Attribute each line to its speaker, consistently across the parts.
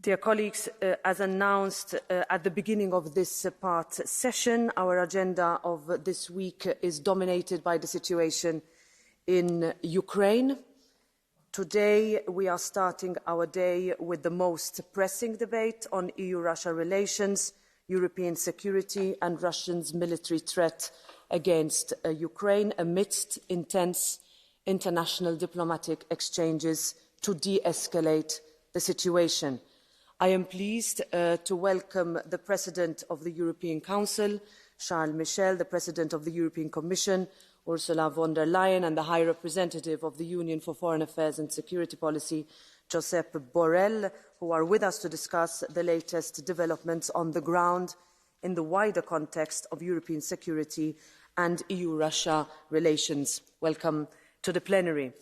Speaker 1: Dear colleagues, as announced at the beginning of this part session, our agenda of this week is dominated by the situation in Ukraine. Today, we are starting our day with the most pressing debate on EU-Russia relations, European security and Russia's military threat against Ukraine amidst intense international diplomatic exchanges to de-escalate the situation. I am pleased to welcome the President of the European Council, Charles Michel, the President of the European Commission, Ursula von der Leyen, and the High Representative of the Union for Foreign Affairs and Security Policy, Josep Borrell, who are with us to discuss the latest developments on the ground in the wider context of European security and EU-Russia relations. Welcome to the plenary.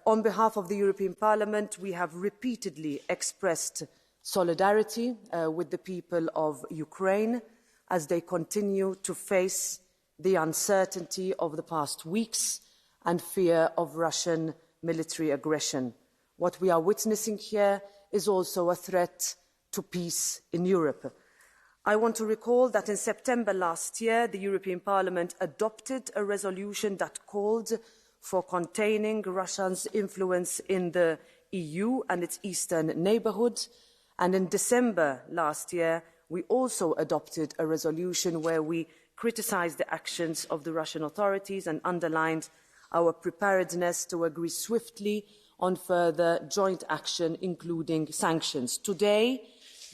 Speaker 1: On behalf of the European Parliament, we have repeatedly expressed solidarity with the people of Ukraine as they continue to face the uncertainty of the past weeks and fear of Russian military aggression. What we are witnessing here is also a threat to peace in Europe. I want to recall that in September last year, the European Parliament adopted a resolution that called for containing Russia's influence in the EU and its eastern neighbourhood. And in December last year, we also adopted a resolution where we criticised the actions of the Russian authorities and underlined our preparedness to agree swiftly on further joint action, including sanctions. Today,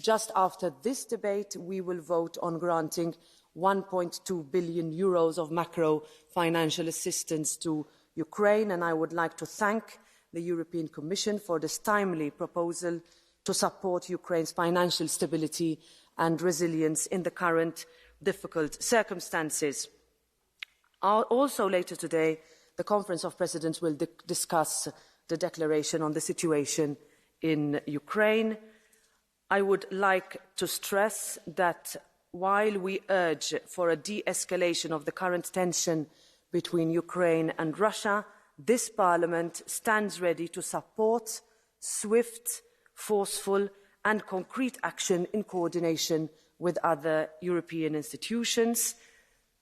Speaker 1: just after this debate, we will vote on granting €1.2 billion of macro-financial assistance to Ukraine, and I would like to thank the European Commission for this timely proposal to support Ukraine's financial stability and resilience in the current difficult circumstances. Also later today, the Conference of Presidents will discuss the declaration on the situation in Ukraine. I would like to stress that while we urge for a de-escalation of the current tension between Ukraine and Russia, this Parliament stands ready to support swift, forceful and concrete action in coordination with other European institutions.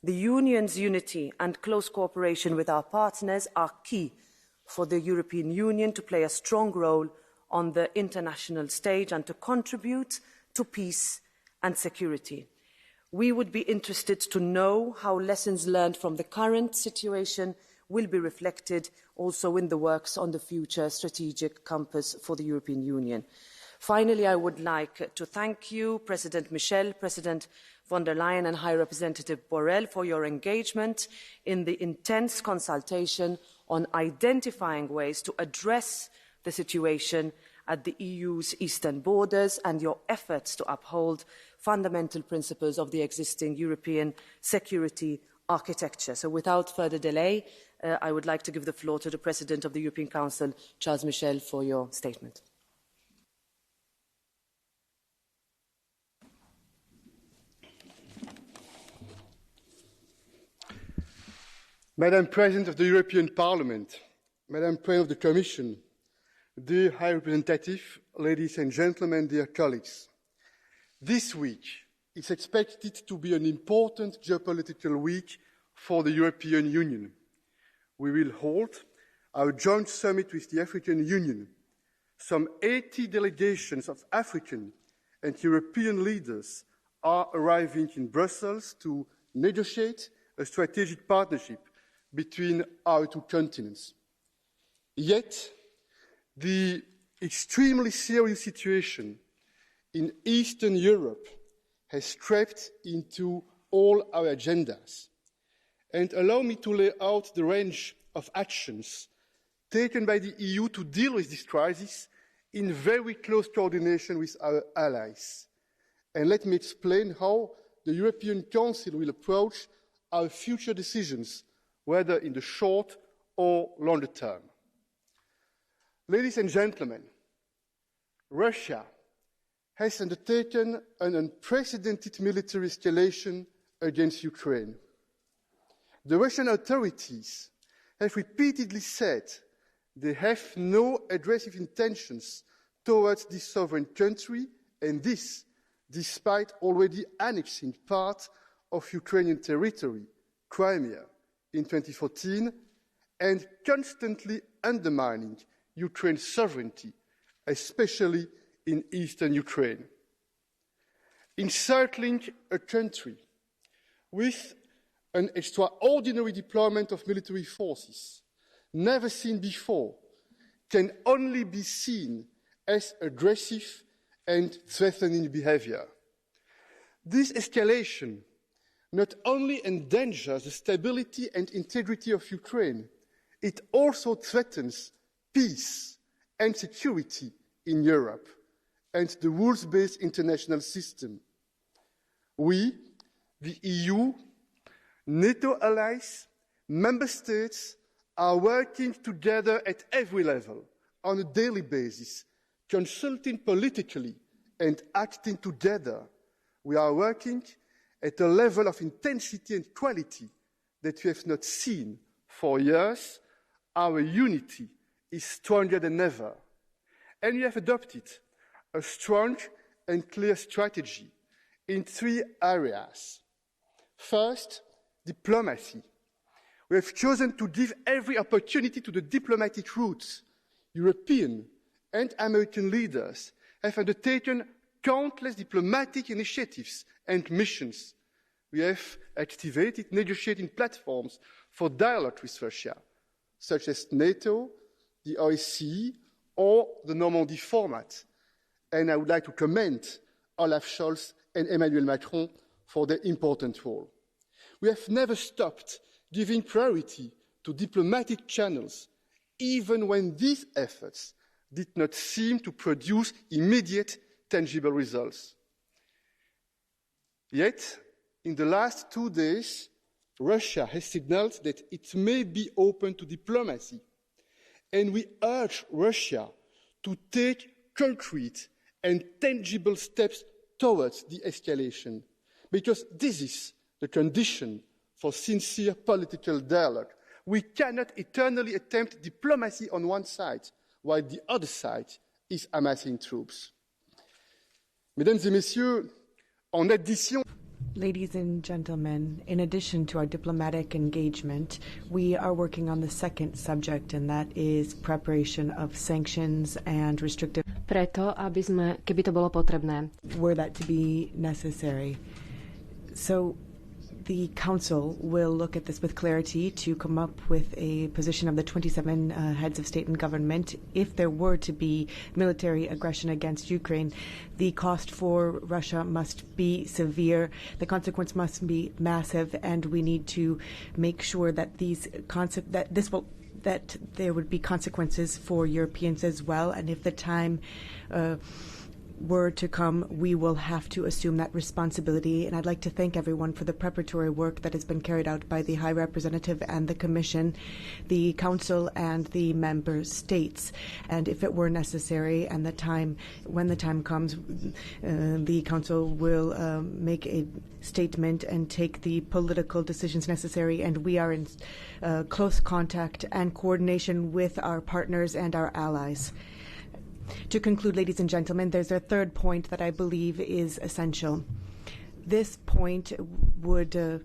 Speaker 1: The Union's unity and close cooperation with our partners are key for the European Union to play a strong role on the international stage and to contribute to peace and security. We would be interested to know how lessons learned from the current situation will be reflected also in the works on the future strategic compass for the European Union. Finally, I would like to thank you, President Michel, President von der Leyen and High Representative Borrell for your engagement in the intense consultation on identifying ways to address the situation at the EU's eastern borders and your efforts to uphold fundamental principles of the existing European security architecture. So without further delay, I would like to give the floor to the President of the European Council, Charles Michel, for your statement.
Speaker 2: Madam President of the European Parliament, Madam President of the Commission, dear High Representative, ladies and gentlemen, dear colleagues, this week is expected to be an important geopolitical week for the European Union. We will hold our joint summit with the African Union. Some 80 delegations of African and European leaders are arriving in Brussels to negotiate a strategic partnership between our two continents. Yet, the extremely serious situation in Eastern Europe has crept into all our agendas. And allow me to lay out the range of actions taken by the EU to deal with this crisis in very close coordination with our allies. And let me explain how the European Council will approach our future decisions, whether in the short or longer term. Ladies and gentlemen, Russia has undertaken an unprecedented military escalation against Ukraine. The Russian authorities have repeatedly said they have no aggressive intentions towards this sovereign country, and this despite already annexing part of Ukrainian territory, Crimea, in 2014, and constantly undermining Ukraine's sovereignty, especially in eastern Ukraine. Encircling a country with an extraordinary deployment of military forces, never seen before, can only be seen as aggressive and threatening behavior. This escalation not only endangers the stability and integrity of Ukraine, it also threatens peace and security in Europe and the rules-based international system. We, the EU, NATO allies, member states, are working together at every level on a daily basis, consulting politically and acting together. We are working at a level of intensity and quality that we have not seen for years. Our unity is stronger than ever. And we have adopted a strong and clear strategy in 3 areas. First, diplomacy. We have chosen to give every opportunity to the diplomatic routes. European and American leaders have undertaken countless diplomatic initiatives and missions. We have activated negotiating platforms for dialogue with Russia, such as NATO, the OSCE, or the Normandy format. And I would like to commend Olaf Scholz and Emmanuel Macron for their important role. We have never stopped giving priority to diplomatic channels, even when these efforts did not seem to produce immediate, tangible results. Yet, in the last 2 days, Russia has signaled that it may be open to diplomacy, and we urge Russia to take concrete and tangible steps towards the escalation, because this is the condition for sincere political dialogue. We cannot eternally attempt diplomacy on one side, while the other side is amassing troops. Mesdames et messieurs, en addition...
Speaker 3: Ladies and gentlemen, in addition to our diplomatic engagement, we are working on the second subject, and that is preparation of sanctions and restrictive...
Speaker 4: Preto, aby sme, keby to bolo potrebné.
Speaker 3: Were that to be necessary. So the Council will look at this with clarity to come up with a position of the 27 heads of state and government. If there were to be military aggression against Ukraine, the cost for Russia must be severe, the consequence must be massive, and we need to make sure that that there would be consequences for Europeans as well, and if the time were to come, we will have to assume that responsibility. And I'd like to thank everyone for the preparatory work that has been carried out by the High Representative and the Commission, the Council and the Member States. And if it were necessary, and when the time comes, the Council will make a statement and take the political decisions necessary. And we are in close contact and coordination with our partners and our allies. To conclude, ladies and gentlemen, there's a third point that I believe is essential. This point would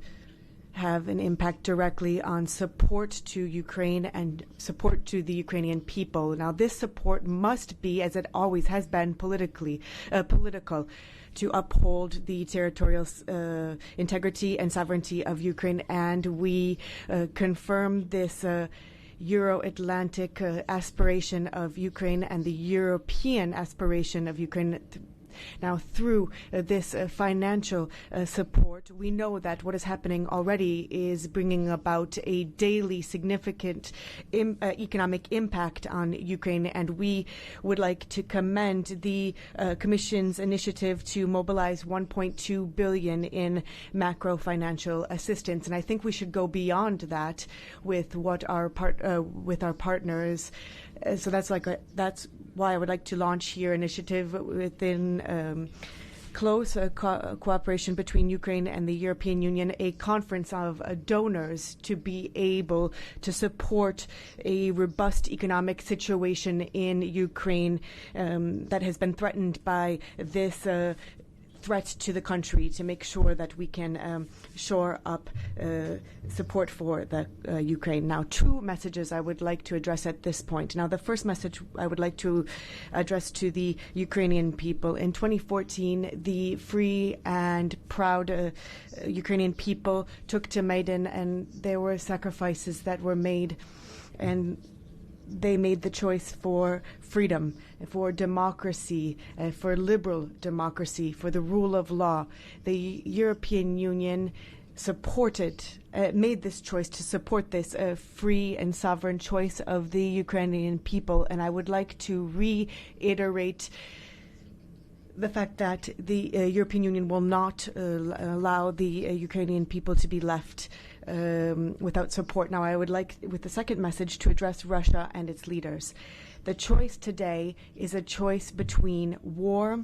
Speaker 3: have an impact directly on support to Ukraine and support to the Ukrainian people. Now, this support must be, as it always has been, political, to uphold the territorial integrity and sovereignty of Ukraine, and we confirm this Euro-Atlantic aspiration of Ukraine and the European aspiration of Ukraine. Now, through this financial support, we know that what is happening already is bringing about a daily significant economic impact on Ukraine, and we would like to commend the Commission's initiative to mobilize 1.2 billion in macro financial assistance. And I think we should go beyond that with what our partners. So that's why I would like to launch here initiative within close cooperation between Ukraine and the European Union, a conference of donors to be able to support a robust economic situation in Ukraine that has been threatened by this threat to the country, to make sure that we can shore up support for the Ukraine. Now, two messages I would like to address at this point. Now, the first message I would like to address to the Ukrainian people. In 2014, the free and proud Ukrainian people took to Maidan, and there were sacrifices that were made, and they made the choice for freedom, for democracy, for liberal democracy, for the rule of law. The European Union made this choice to support this free and sovereign choice of the Ukrainian people. And I would like to reiterate the fact that the European Union will not allow the Ukrainian people to be left without support. Now, I would like, with the second message, to address Russia and its leaders. The choice today is a choice between war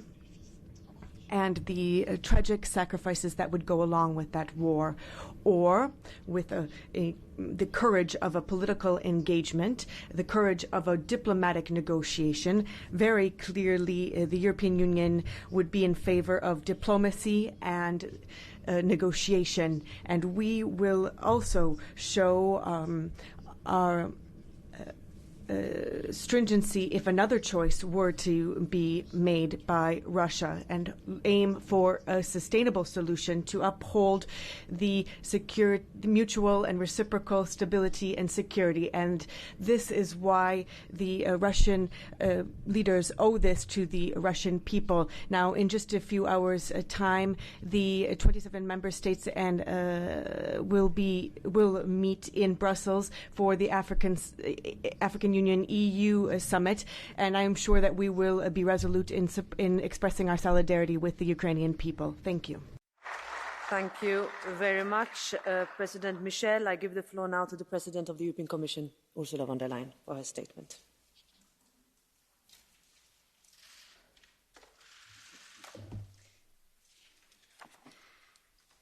Speaker 3: and the tragic sacrifices that would go along with that war, or with the courage of a political engagement, the courage of a diplomatic negotiation. Very clearly, the European Union would be in favor of diplomacy and negotiation, and we will also show our stringency if another choice were to be made by Russia, and aim for a sustainable solution to uphold the mutual and reciprocal stability and security. And this is why the Russian leaders owe this to the Russian people. Now, in just a few hours' time, the 27 member states and will meet in Brussels for the African Union EU summit, and I am sure that we will be resolute in expressing our solidarity with the Ukrainian people. Thank you.
Speaker 1: Thank you very much, President Michel. I give the floor now to the President of the European Commission, Ursula von der Leyen, for her statement.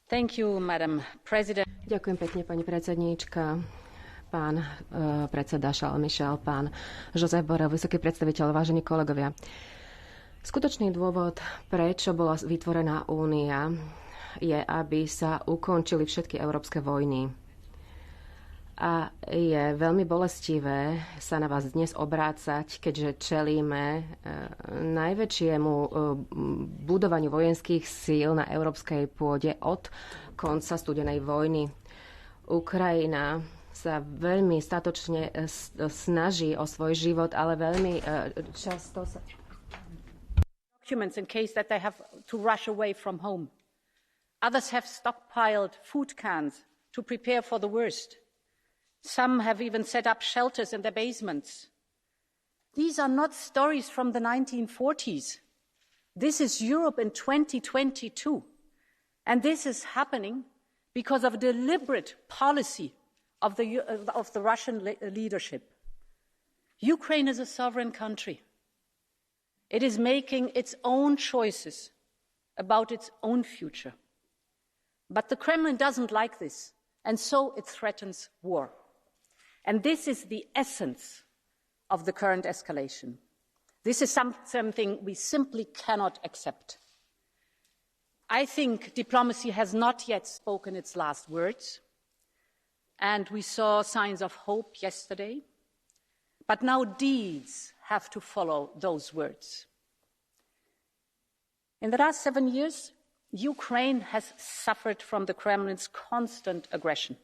Speaker 5: Thank you, Madam President.
Speaker 4: Ďakujem pekne, pani predsedníčka. Pán predseda Michel, pán Josep Borrell, vysoký predstaviteľ, vážení kolegovia. Skutočný dôvod, prečo bola vytvorená únia, je, aby sa ukončili všetky európske vojny. A je veľmi bolestivé sa na vás dnes obrácať, keďže čelíme najväčšiemu budovaniu vojenských síl na európskej pôde od konca studenej vojny. Ukrajina sa veľmi statočne snaží o svoj život, ale veľmi často sa...
Speaker 5: Documents in case that they have to rush away from home. Others have stockpiled food cans to prepare for the worst. Some have even set up shelters in their basements. These are not stories from the 1940s. This is Europe in 2022. And this is happening because of a deliberate policy of the Russian leadership. Ukraine is a sovereign country. It is making its own choices about its own future. But the Kremlin doesn't like this, and so it threatens war. And this is the essence of the current escalation. This is something we simply cannot accept. I think diplomacy has not yet spoken its last words. And we saw signs of hope yesterday. But now deeds have to follow those words. In the last 7 years, Ukraine has suffered from the Kremlin's constant aggression.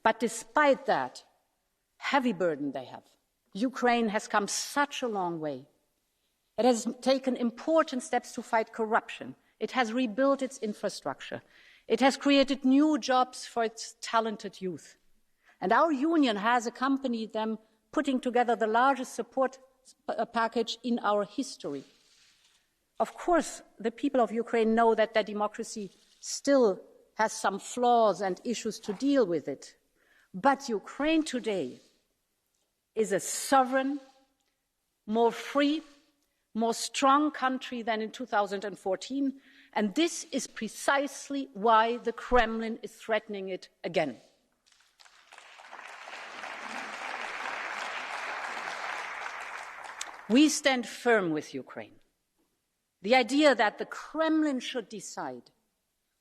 Speaker 5: But despite that heavy burden they have, Ukraine has come such a long way. It has taken important steps to fight corruption. It has rebuilt its infrastructure. It has created new jobs for its talented youth. And our union has accompanied them, putting together the largest support package in our history. Of course, the people of Ukraine know that their democracy still has some flaws and issues to deal with it. But Ukraine today is a sovereign, more free, more strong country than in 2014, and this is precisely why the Kremlin is threatening it again. We stand firm with Ukraine. The idea that the Kremlin should decide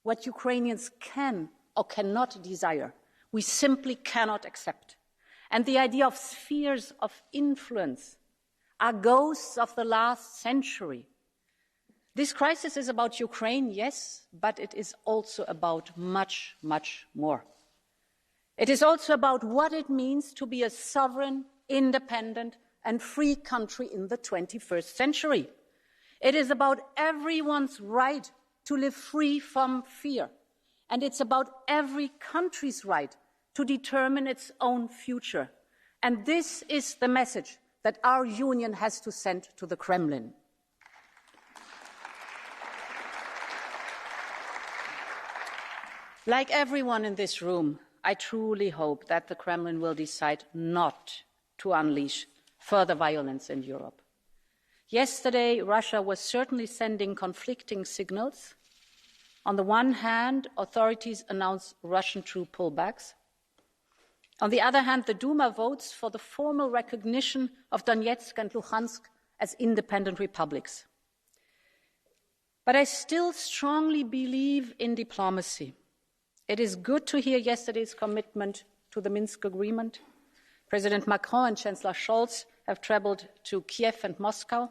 Speaker 5: what Ukrainians can or cannot desire, we simply cannot accept. And the idea of spheres of influence are ghosts of the last century. This crisis is about Ukraine, yes, but it is also about much, much more. It is also about what it means to be a sovereign, independent, and free country in the 21st century. It is about everyone's right to live free from fear. And it's about every country's right to determine its own future. And this is the message that our union has to send to the Kremlin. Like everyone in this room, I truly hope that the Kremlin will decide not to unleash further violence in Europe. Yesterday, Russia was certainly sending conflicting signals. On the one hand, authorities announced Russian troop pullbacks. On the other hand, the Duma votes for the formal recognition of Donetsk and Luhansk as independent republics. But I still strongly believe in diplomacy. It is good to hear yesterday's commitment to the Minsk agreement. President Macron and Chancellor Scholz have traveled to Kiev and Moscow.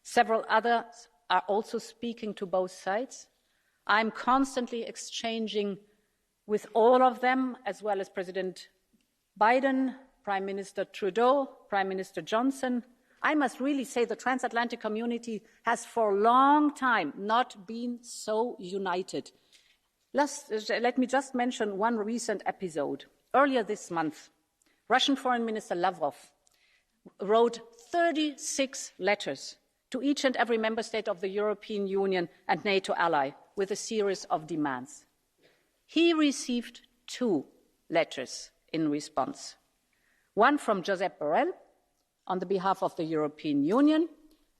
Speaker 5: Several others are also speaking to both sides. I'm constantly exchanging with all of them, as well as President Biden, Prime Minister Trudeau, Prime Minister Johnson. I must really say the transatlantic community has for a long time not been so united. Let me just mention one recent episode. Earlier this month, Russian Foreign Minister Lavrov wrote 36 letters to each and every member state of the European Union and NATO ally with a series of demands. He received 2 letters in response. One from Josep Borrell on the behalf of the European Union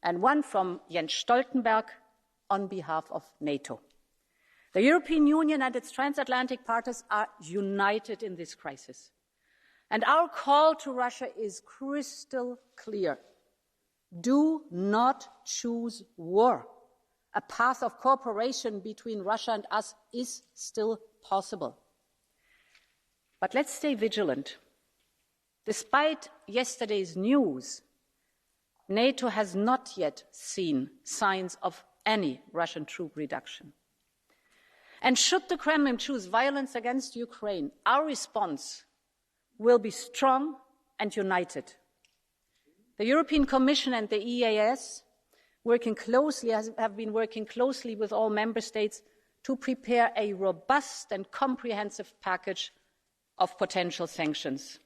Speaker 5: and one from Jens Stoltenberg on behalf of NATO. The European Union and its transatlantic partners are united in this crisis. And our call to Russia is crystal clear. Do not choose war. A path of cooperation between Russia and us is still possible. But let's stay vigilant. Despite yesterday's news, NATO has not yet seen signs of any Russian troop reduction. And should the Kremlin choose violence against Ukraine, our response will be strong and united. The European Commission and the EAS have been working closely with all member states to prepare a robust and comprehensive package of potential sanctions.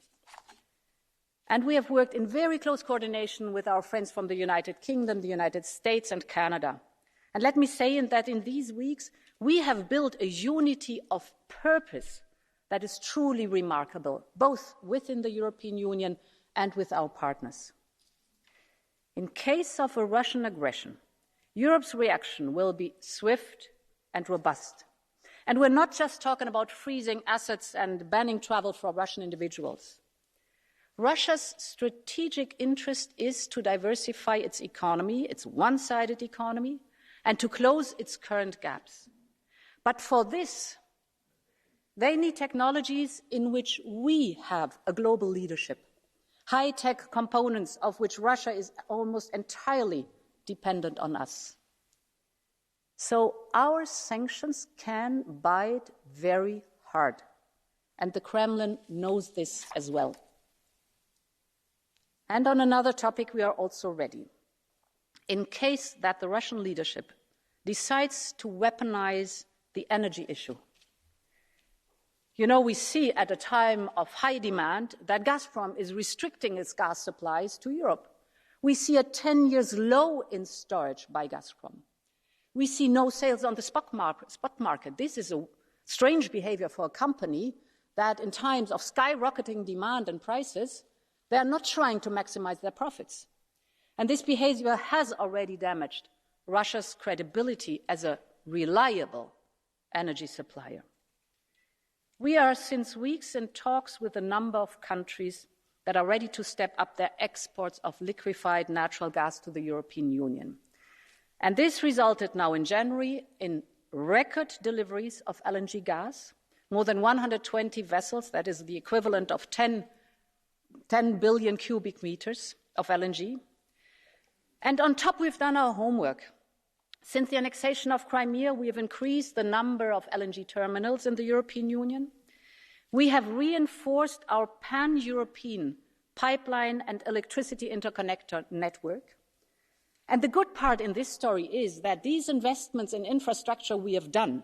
Speaker 5: And we have worked in very close coordination with our friends from the United Kingdom, the United States, and Canada. And let me say that in these weeks, we have built a unity of purpose that is truly remarkable, both within the European Union and with our partners. In case of a Russian aggression, Europe's reaction will be swift and robust. And we're not just talking about freezing assets and banning travel for Russian individuals. Russia's strategic interest is to diversify its economy, its one-sided economy, and to close its current gaps. But for this, they need technologies in which we have a global leadership, high-tech components of which Russia is almost entirely dependent on us. So our sanctions can bite very hard, and the Kremlin knows this as well. And on another topic, we are also ready. In case that the Russian leadership decides to weaponize the energy issue. You know, we see at a time of high demand that Gazprom is restricting its gas supplies to Europe. We see a 10-year low in storage by Gazprom. We see no sales on the spot market. This is a strange behavior for a company that in times of skyrocketing demand and prices, they are not trying to maximize their profits. And this behavior has already damaged Russia's credibility as a reliable energy supplier. We are since weeks in talks with a number of countries that are ready to step up their exports of liquefied natural gas to the European Union. And this resulted now in January in record deliveries of LNG gas, more than 120 vessels, that is the equivalent of 10 billion cubic meters of LNG. And on top, we've done our homework. Since the annexation of Crimea, we have increased the number of LNG terminals in the European Union. We have reinforced our pan-European pipeline and electricity interconnector network. And the good part in this story is that these investments in infrastructure we have done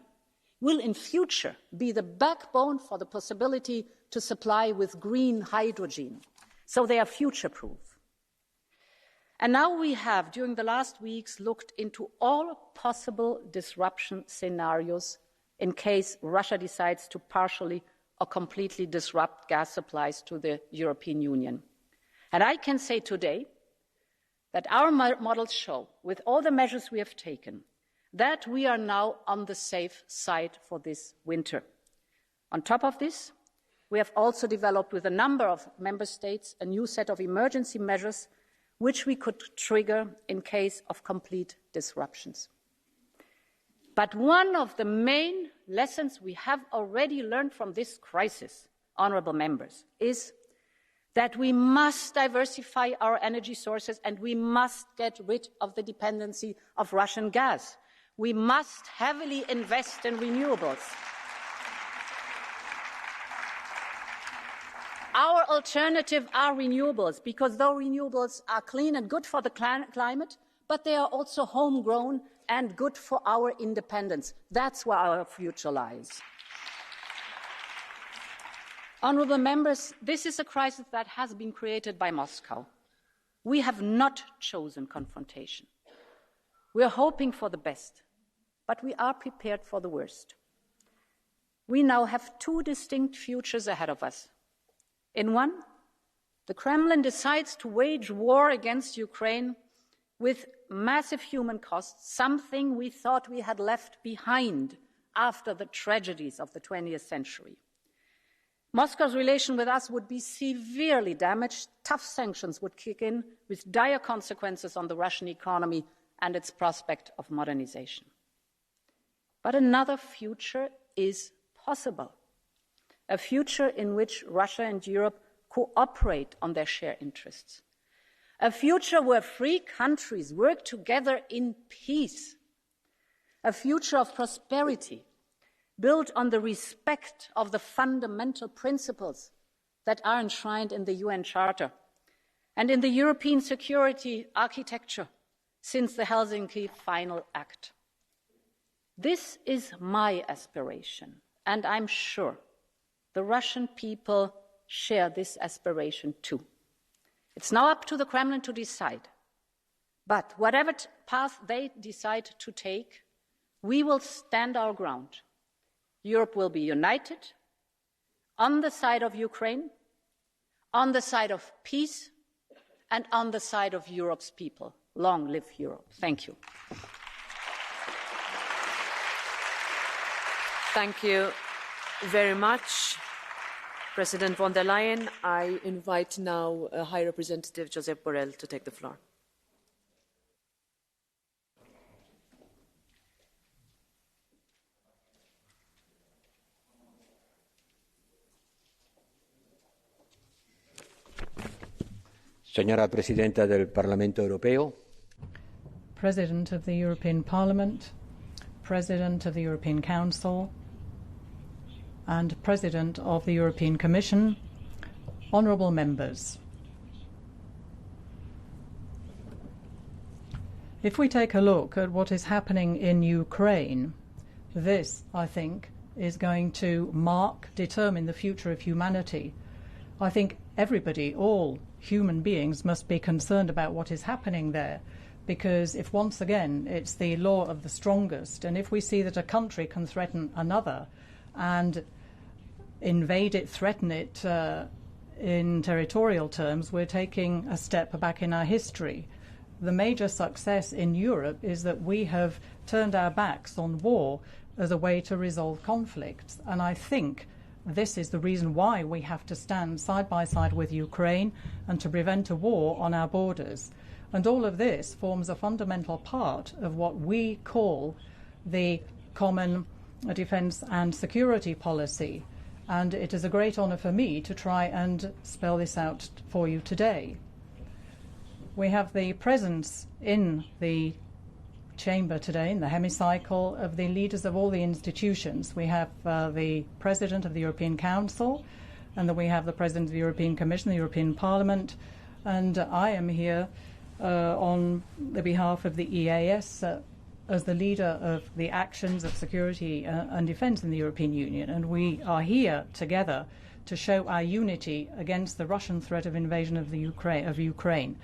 Speaker 5: will in future be the backbone for the possibility to supply with green hydrogen. So they are future-proof. And now we have, during the last weeks, looked into all possible disruption scenarios in case Russia decides to partially or completely disrupt gas supplies to the European Union. And I can say today that our models show, with all the measures we have taken, that we are now on the safe side for this winter. On top of this, we have also developed with a number of member states a new set of emergency measures which we could trigger in case of complete disruptions. But one of the main lessons we have already learned from this crisis, honourable members, is that we must diversify our energy sources and we must get rid of the dependency of Russian gas. We must heavily invest in renewables. Our alternative are renewables, because though renewables are clean and good for the climate, but they are also homegrown and good for our independence. That's where our future lies. Honourable members, this is a crisis that has been created by Moscow. We have not chosen confrontation. We are hoping for the best, but we are prepared for the worst. We now have two distinct futures ahead of us. In one, the Kremlin decides to wage war against Ukraine with massive human costs, something we thought we had left behind after the tragedies of the 20th century. Moscow's relation with us would be severely damaged. Tough sanctions would kick in with dire consequences on the Russian economy and its prospect of modernization. But another future is possible. A future in which Russia and Europe cooperate on their shared interests. A future where free countries work together in peace. A future of prosperity built on the respect of the fundamental principles that are enshrined in the UN Charter and in the European security architecture since the Helsinki Final Act. This is my aspiration, and I'm sure the Russian people share this aspiration too. It's now up to the Kremlin to decide. But whatever path they decide to take, we will stand our ground. Europe will be united on the side of Ukraine, on the side of peace, and on the side of Europe's people. Long live Europe. Thank you.
Speaker 1: Thank you very much, President von der Leyen. I invite now High Representative Josep Borrell to take the floor.
Speaker 6: Señora Presidenta del Parlamento Europeo,
Speaker 7: President of the European Parliament, President of the European Council, and President of the European Commission, honourable members. If we take a look at what is happening in Ukraine, this, I think, is going to determine the future of humanity. I think everybody, all human beings, must be concerned about what is happening there, because if once again it's the law of the strongest, and if we see that a country can threaten another and invade it, threaten it in territorial terms, we're taking a step back in our history. the major success in Europe is that we have turned our backs on war as a way to resolve conflicts. And I think this is the reason why we have to stand side by side with Ukraine and to prevent a war on our borders. And all of this forms a fundamental part of what we call the common defence and security policy. And it is a great honour for me to try and spell this out for you today. We have the presence in the chamber today, in the hemicycle, of the leaders of all the institutions. We have the President of the European Council, and then we have the President of the European Commission, the European Parliament, and I am here on the behalf of the EAS as the leader of the actions of security and defence in the European Union. And we are here together to show our unity against the Russian threat of invasion of Ukraine.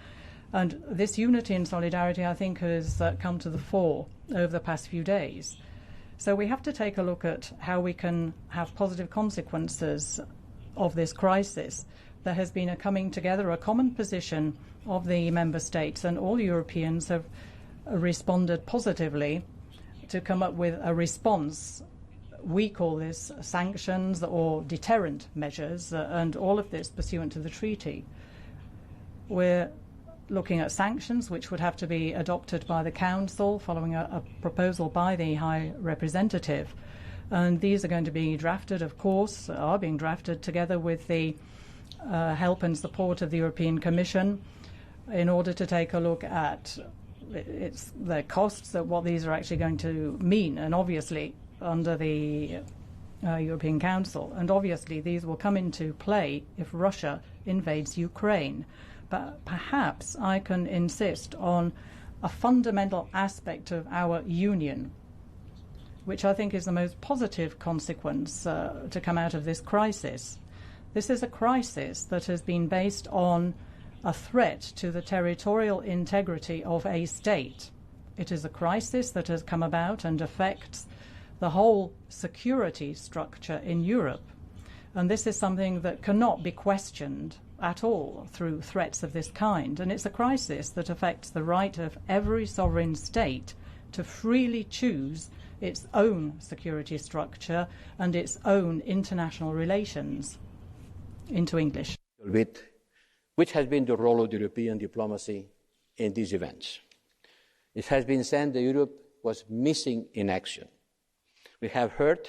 Speaker 7: And this unity and solidarity, I think, has come to the fore over the past few days. So we have to take a look at how we can have positive consequences of this crisis. There has been a coming together, a common position of the member states, and all Europeans have responded positively to come up with a response. We call this sanctions or deterrent measures, and all of this pursuant to the treaty. We're looking at sanctions, which would have to be adopted by the Council following a proposal by the High Representative. And these are going to be drafted, of course, are being drafted together with the help and support of the European Commission in order to take a look at the costs, of what these are actually going to mean, and obviously under the European Council. And obviously these will come into play if Russia invades Ukraine. But perhaps I can insist on a fundamental aspect of our union, which I think is the most positive consequence to come out of this crisis. This is a crisis that has been based on a threat to the territorial integrity of a state. It is a crisis that has come about and affects the whole security structure in Europe. And this is something that cannot be questioned at all through threats of this kind. And it's a crisis that affects the right of every sovereign state to freely choose its own security structure and its own international relations. Into English.
Speaker 6: Which has been the role of the European diplomacy in these events? It has been said that Europe was missing in action. We have heard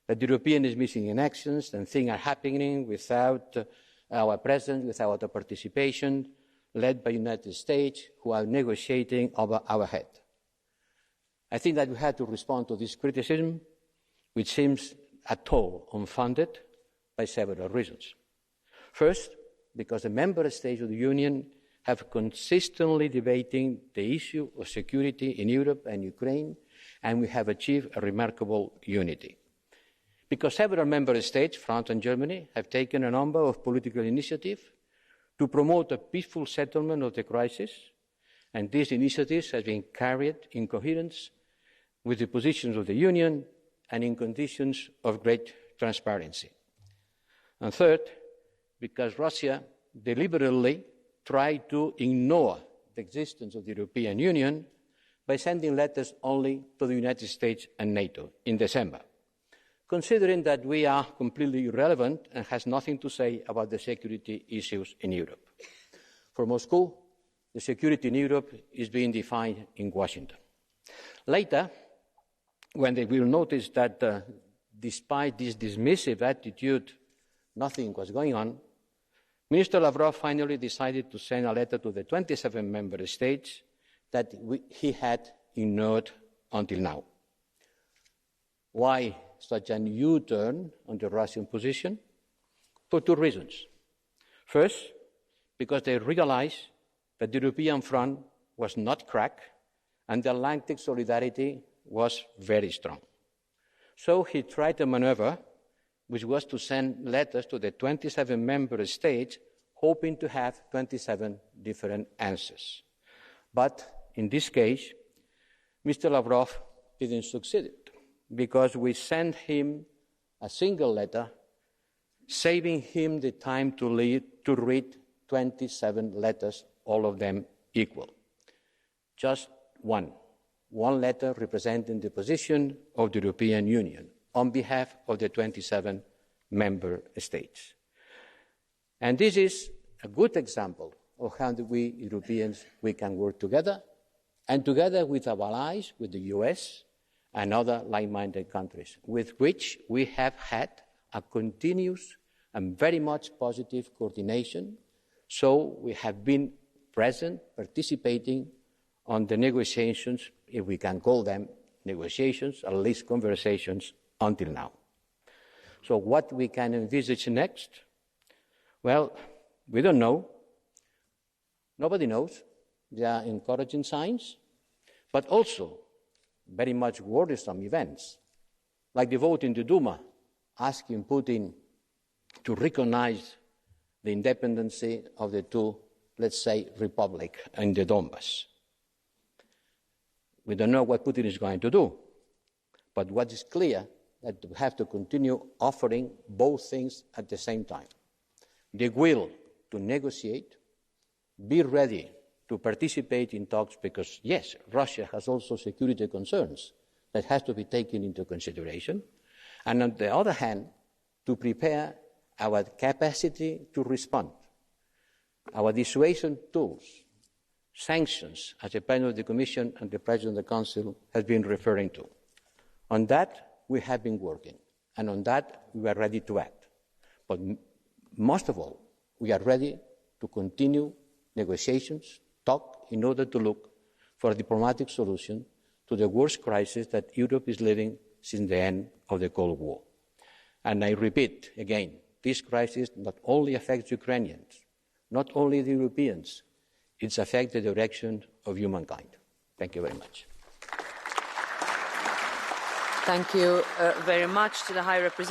Speaker 6: that the European is missing in actions and things are happening without our presence, without our participation, led by the United States, who are negotiating over our head. I think that we had to respond to this criticism, which seems at all unfounded, by several reasons. First, because the member states of the Union have consistently debating the issue of security in Europe and Ukraine, and we have achieved a remarkable unity. Because several member states, France and Germany, have taken a number of political initiatives to promote a peaceful settlement of the crisis, and these initiatives have been carried in coherence with the positions of the Union and in conditions of great transparency. And third, because Russia deliberately tried to ignore the existence of the European Union by sending letters only to the United States and NATO in December, considering that we are completely irrelevant and has nothing to say about the security issues in Europe. For Moscow, the security in Europe is being defined in Washington. Later, when they will notice that despite this dismissive attitude, nothing was going on, Minister Lavrov finally decided to send a letter to the 27 member states that he had ignored until now. Why such a U-turn on the Russian position? For two reasons. First, because they realized that the European front was not cracked and the Atlantic solidarity was very strong. So he tried a maneuver which was to send letters to the 27 member states, hoping to have 27 different answers. But in this case, Mr. Lavrov didn't succeed, because we sent him a single letter, saving him the time to read 27 letters, all of them equal. just one letter representing the position of the European Union on behalf of the 27 member states. And this is a good example of how we Europeans can work together, and together with our allies, with the US and other like-minded countries, with which we have had a continuous and very much positive coordination. So we have been present, participating on the negotiations, if we can call them negotiations, at least conversations, until now. So what we can envisage next? Well, we don't know. Nobody knows. There are encouraging signs, but also very much worrisome events, like the vote in the Duma asking Putin to recognize the independence of the two, let's say, republics in the Donbass. We don't know what Putin is going to do, but what is clear is that we have to continue offering both things at the same time. The will to negotiate, be ready to participate in talks because, yes, Russia has also security concerns that have to be taken into consideration, and on the other hand, to prepare our capacity to respond, our dissuasion tools, sanctions, as the President of the Commission and the President of the Council have been referring to. On that, we have been working, and on that, we are ready to act. But most of all, we are ready to continue negotiations, talk, in order to look for a diplomatic solution to the worst crisis that Europe is living since the end of the Cold War. And I repeat again, this crisis not only affects Ukrainians, not only the Europeans, it affects the direction of humankind. Thank you very much.
Speaker 1: Thank you very much to the High Representative.